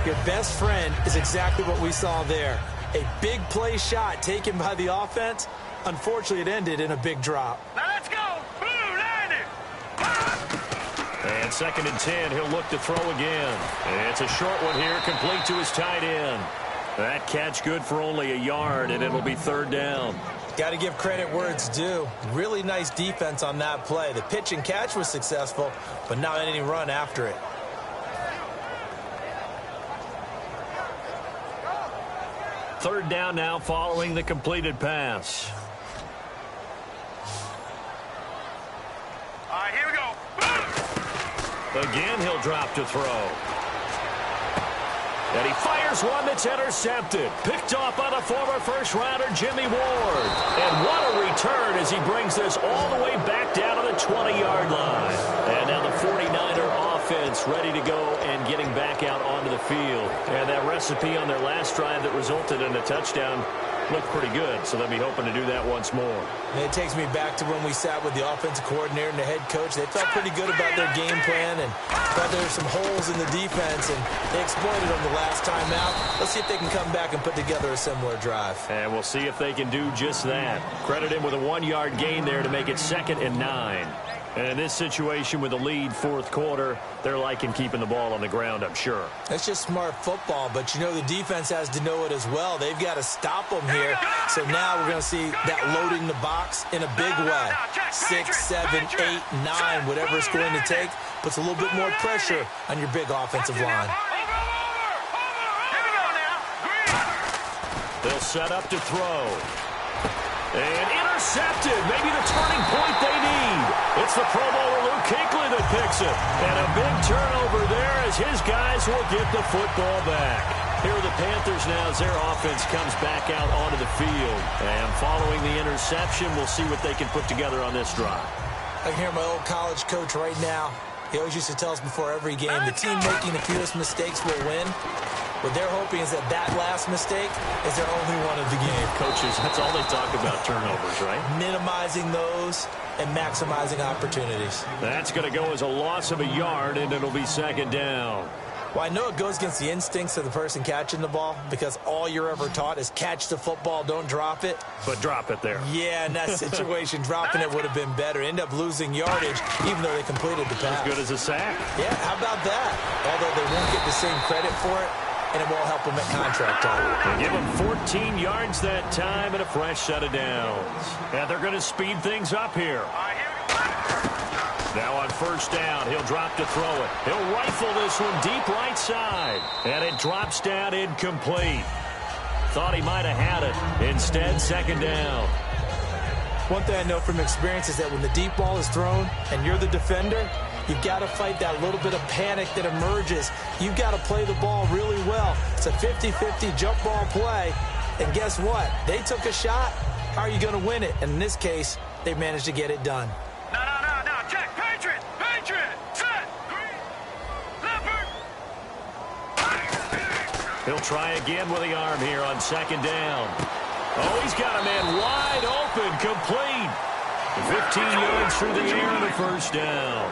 your best friend is exactly what we saw there. A big play shot taken by the offense. Unfortunately, it ended in a big drop. Now let's go. Blue 90. And 2nd and 10, he'll look to throw again. And it's a short one here, complete to his tight end. That catch good for only a yard, and it'll be 3rd down. Got to give credit where it's due. Really nice defense on that play. The pitch and catch was successful, but not any run after it. Third down now following the completed pass. All right, here we go. Again, he'll drop to throw. And he fires one that's intercepted. Picked off by the former first-rounder Jimmy Ward. And what a return as he brings this all the way back down to the 20-yard line. And now the 49er offense ready to go and getting back out onto the field. And that recipe on their last drive that resulted in a touchdown looked pretty good, so they'll be hoping to do that once more. And it takes me back to when we sat with the offensive coordinator and the head coach. They felt pretty good about their game plan and thought there were some holes in the defense, and they exploited them the last time out. Let's see if they can come back and put together a similar drive. And we'll see if they can do just that. Credit him with a 1-yard gain there to make it 2nd and 9. And in this situation with the lead 4th quarter, they're liking keeping the ball on the ground, I'm sure. That's just smart football, but you know the defense has to know it as well. They've got to stop them here. So now we're going to see that loading the box in a big way. 6, 7, 8, 9, whatever it's going to take, puts a little bit more pressure on your big offensive line. They'll set up to throw. And intercepted. Maybe the turning point they need. It's the Pro Bowler Luke Kuechly that picks it. And a big turnover there as his guys will get the football back. Here are the Panthers now as their offense comes back out onto the field. And following the interception, we'll see what they can put together on this drive. I can hear my old college coach right now. He always used to tell us before every game, the team making the fewest mistakes will win. What they're hoping is that last mistake is their only one of the game. Coaches, that's all they talk about, turnovers, right? Minimizing those and maximizing opportunities. That's going to go as a loss of a yard, and it'll be 2nd down. Well, I know it goes against the instincts of the person catching the ball because all you're ever taught is catch the football, don't drop it. But drop it there. Yeah, in that situation, dropping it would have been better. End up losing yardage, even though they completed the pass. As good as a sack. Yeah, how about that? Although they won't get the same credit for it, and it won't help them at contract time. They give them 14 yards that time and a fresh set of downs. And they're going to speed things up here. Now on 1st down, he'll drop to throw it. He'll rifle this one deep right side. And it drops down incomplete. Thought he might have had it. Instead, 2nd down. One thing I know from experience is that when the deep ball is thrown and you're the defender, you've got to fight that little bit of panic that emerges. You've got to play the ball really well. It's a 50-50 jump ball play. And guess what? They took a shot. How are you going to win it? And in this case, they managed to get it done. No. Check. Patriot. Set. Leopard. He'll try again with the arm here on 2nd down. Oh, he's got a man wide open, complete. 15 yards through the air on the 1st down.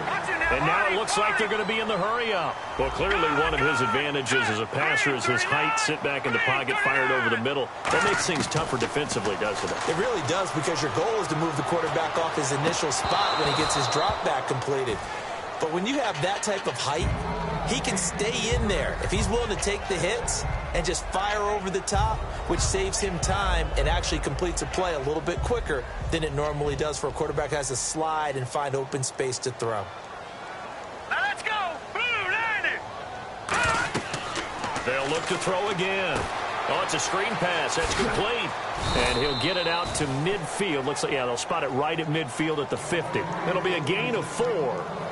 And now it looks like they're going to be in the hurry-up. Well, clearly one of his advantages as a passer is his height, sit back in the pocket, fired over the middle. That makes things tougher defensively, doesn't it? It really does, because your goal is to move the quarterback off his initial spot when he gets his drop back completed. But when you have that type of height, he can stay in there if he's willing to take the hits and just fire over the top, which saves him time and actually completes a play a little bit quicker than it normally does for a quarterback who has to slide and find open space to throw. Now let's go. Blue 90. They'll look to throw again. Oh, it's a screen pass. That's complete. And he'll get it out to midfield. Looks like, yeah, they'll spot it right at midfield at the 50. It'll be a gain of 4.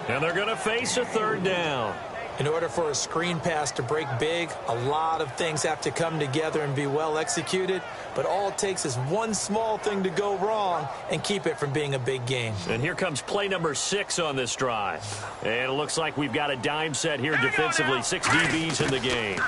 And they're going to face a 3rd down. In order for a screen pass to break big, a lot of things have to come together and be well executed, but all it takes is one small thing to go wrong and keep it from being a big game. And here comes play number 6 on this drive. And it looks like we've got a dime set here defensively. 6 DBs in the game.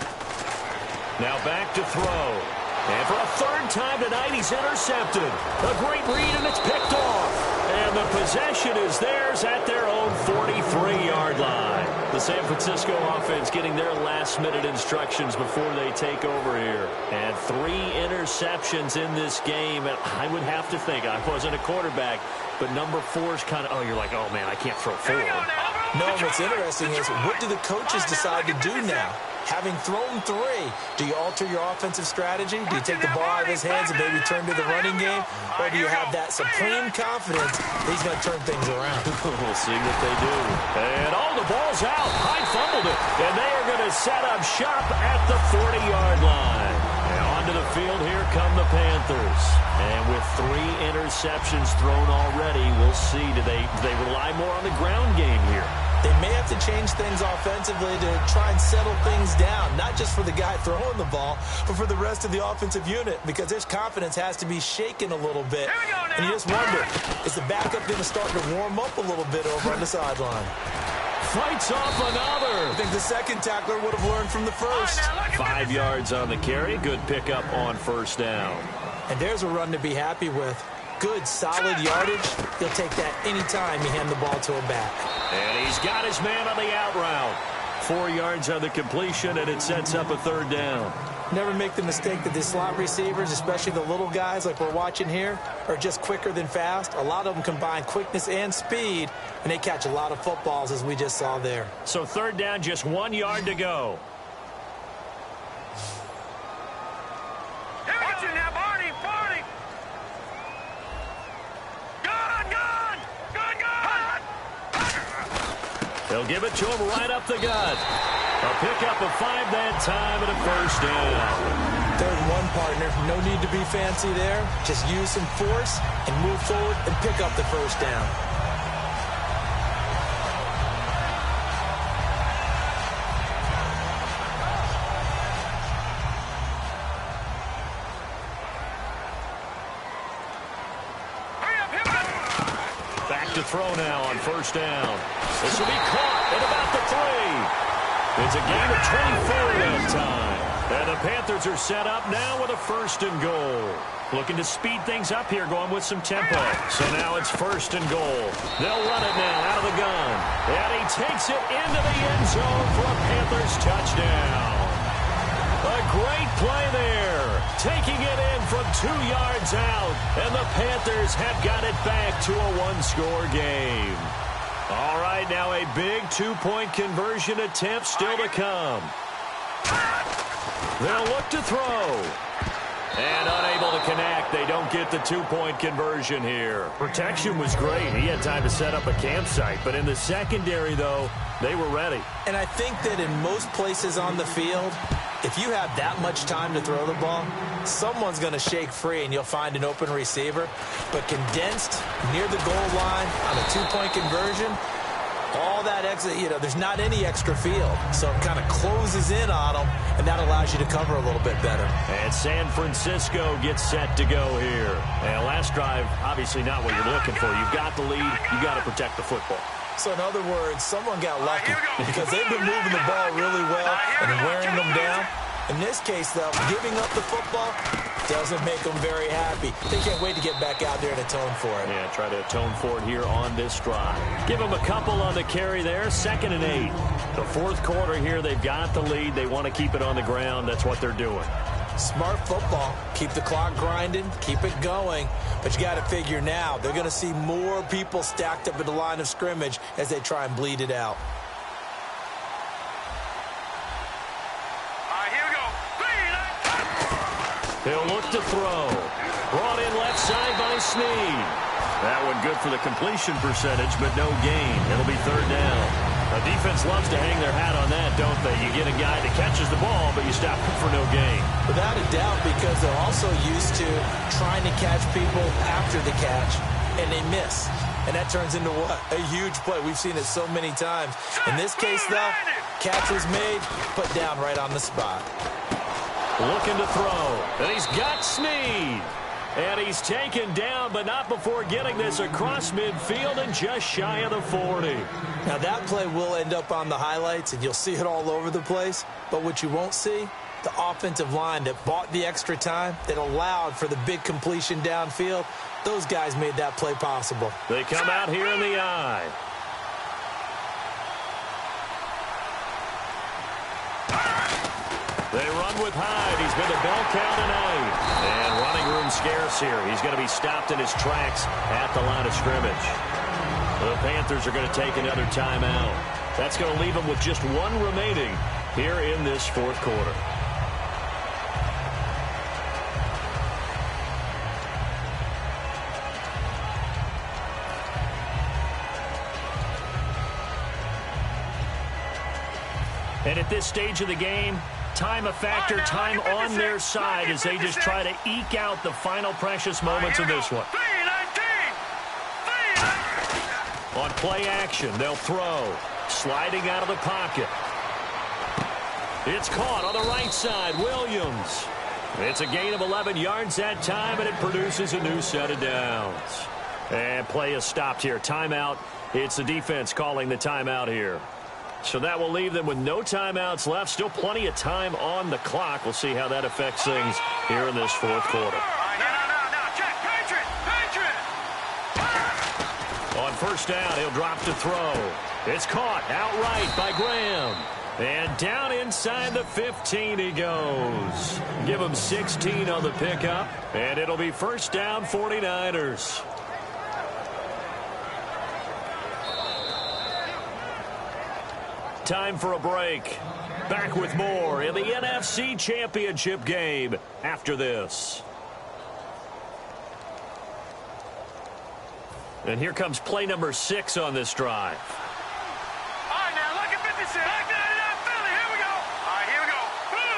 Now back to throw. And for a third time tonight, he's intercepted. A great read, and it's picked off. And the possession is theirs at their own 43-yard line. The San Francisco offense getting their last-minute instructions before they take over here. And 3 interceptions in this game. And I would have to think, I wasn't a quarterback, but number 4 is kind of, oh, you're like, oh, man, I can't throw 4. No, what's interesting is, what do the coaches decide to do now? Having thrown 3, do you alter your offensive strategy? Do you take the ball out of his hands and maybe turn to the running game? Or do you have that supreme confidence that he's going to turn things around? We'll see what they do. And the ball's out. Hyde fumbled it. And they are going to set up shop at the 40-yard line. And onto the field, here come the Panthers. And with 3 interceptions thrown already, we'll see. Do they rely more on the ground game here? They may have to change things offensively to try and settle things down, not just for the guy throwing the ball, but for the rest of the offensive unit, because his confidence has to be shaken a little bit. And you just wonder, is the backup going to start to warm up a little bit over on the sideline? Fights off another. I think the second tackler would have learned from the first. 5 yards on the carry. Good pickup on first down. And there's a run to be happy with. Good, solid yardage. He'll take that anytime you hand the ball to a back. And he's got his man on the out route. 4 yards on the completion, and it sets up a third down. Never make the mistake that the slot receivers, especially the little guys like we're watching here, are just quicker than fast. A lot of them combine quickness and speed, and they catch a lot of footballs, as we just saw there. So third down, just 1 yard to go. Watch it now, Barney, Barney. They'll give it to him right up the gut. A pickup of 5 that time and a first down. 3rd and 1, partner. No need to be fancy there. Just use some force and move forward and pick up the first down. Back to throw now on first down. This will be caught at about the 3. It's a gain of 24 that time. And the Panthers are set up now with a 1st and goal. Looking to speed things up here, going with some tempo. So now it's 1st and goal. They'll run it now out of the gun. And he takes it into the end zone for a Panthers touchdown. A great play there. Taking it in from 2 yards out. And the Panthers have got it back to a 1-score game. All right, now a big 2-point conversion attempt still to come. They'll look to throw. And unable to connect. They don't get the 2-point conversion here. Protection was great. He had time to set up a campsite. But in the secondary, though, they were ready. And I think that in most places on the field, if you have that much time to throw the ball, someone's going to shake free and you'll find an open receiver. But condensed near the goal line on a 2-point conversion, all that extra, there's not any extra field. So it kind of closes in on them, and that allows you to cover a little bit better. And San Francisco gets set to go here. And last drive, obviously not what you're looking for. You've got the lead. You've got to protect the football. So in other words, someone got lucky because they've been moving the ball really well and wearing them down. In this case, though, giving up the football doesn't make them very happy. They can't wait to get back out there and atone for it. Yeah, try to atone for it here on this drive. Give them a couple on the carry there. 2nd and 8. The 4th quarter here, they've got the lead. They want to keep it on the ground. That's what they're doing. Smart football. Keep the clock grinding. Keep it going. But you got to figure now, they're going to see more people stacked up at the line of scrimmage as they try and bleed it out. He'll look to throw. Brought in left side by Snead. That one good for the completion percentage, but no gain. It'll be 3rd down. A defense loves to hang their hat on that, don't they? You get a guy that catches the ball, but you stop him for no gain. Without a doubt, because they're also used to trying to catch people after the catch, and they miss. And that turns into what? A huge play. We've seen it so many times. In this case, though, Catch was made, put down right on the spot. Looking to throw, and he's got Snead. And he's taken down, but not before getting this across midfield and just shy of the 40. Now, that play will end up on the highlights, and you'll see it all over the place. But what you won't see, the offensive line that bought the extra time, that allowed for the big completion downfield, those guys made that play possible. They come out here in the eye. They run with Hyde. He's been the bell cow tonight. And running room scarce here. He's going to be stopped in his tracks at the line of scrimmage. The Panthers are going to take another timeout. That's going to leave them with just one remaining here in this fourth quarter. And at this stage of the game, time a factor, time on their side as they just try to eke out the final precious moments of this one. On play action, they'll throw. Sliding out of the pocket. It's caught on the right side, Williams. It's a gain of 11 yards that time, and it produces a new set of downs. And play is stopped here. Timeout. It's the defense calling the timeout here. So that will leave them with no timeouts left. Still plenty of time on the clock. We'll see how that affects things here in this fourth quarter. Check, Patriot! On first down, he'll drop to throw. It's caught outright by Graham. And down inside the 15 he goes. Give him 16 on the pickup. And it'll be first down 49ers. Time for a break. Back with more in the NFC Championship game after this. And here comes play number 6 on this drive. All right, now look at 56. Back 99 Philly. Here we go. All right, here we go. Blue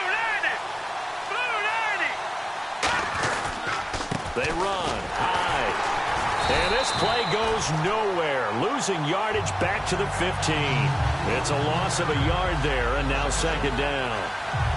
90. They run high. And this play goes nowhere. Losing yardage back to the 15. It's a loss of a yard there, and now second down.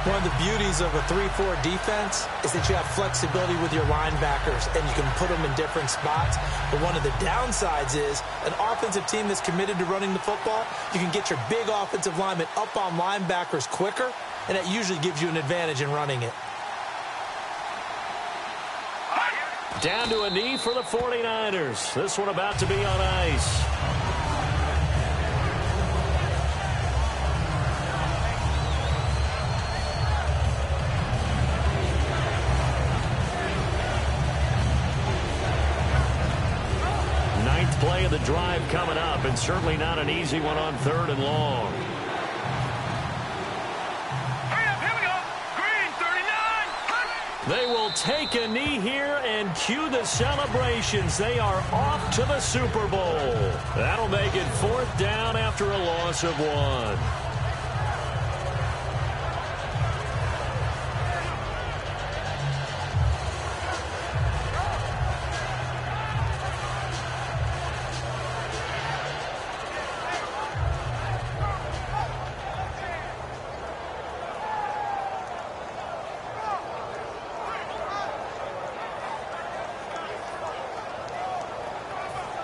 One of the beauties of a 3-4 defense is that you have flexibility with your linebackers, and you can put them in different spots. But one of the downsides is an offensive team that's committed to running the football, you can get your big offensive linemen up on linebackers quicker, and that usually gives you an advantage in running it. Down to a knee for the 49ers. This one about to be on ice. Ninth play of the drive coming up, and certainly not an easy one on third and long. They will take a knee here and cue the celebrations. They are off to the Super Bowl. That'll make it fourth down after a loss of 1.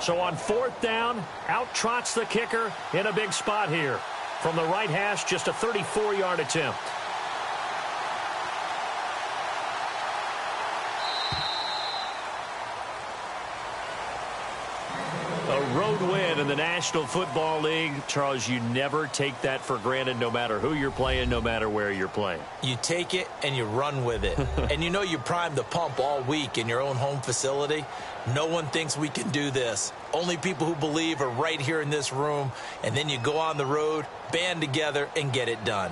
So on fourth down, out trots the kicker in a big spot here. From the right hash, just a 34-yard attempt. A road win in the National Football League. Charles, you never take that for granted no matter who you're playing, no matter where you're playing. You take it and you run with it. And you know you primed the pump all week in your own home facility. No one thinks we can do this. Only people who believe are right here in this room. And then you go on the road, band together, and get it done.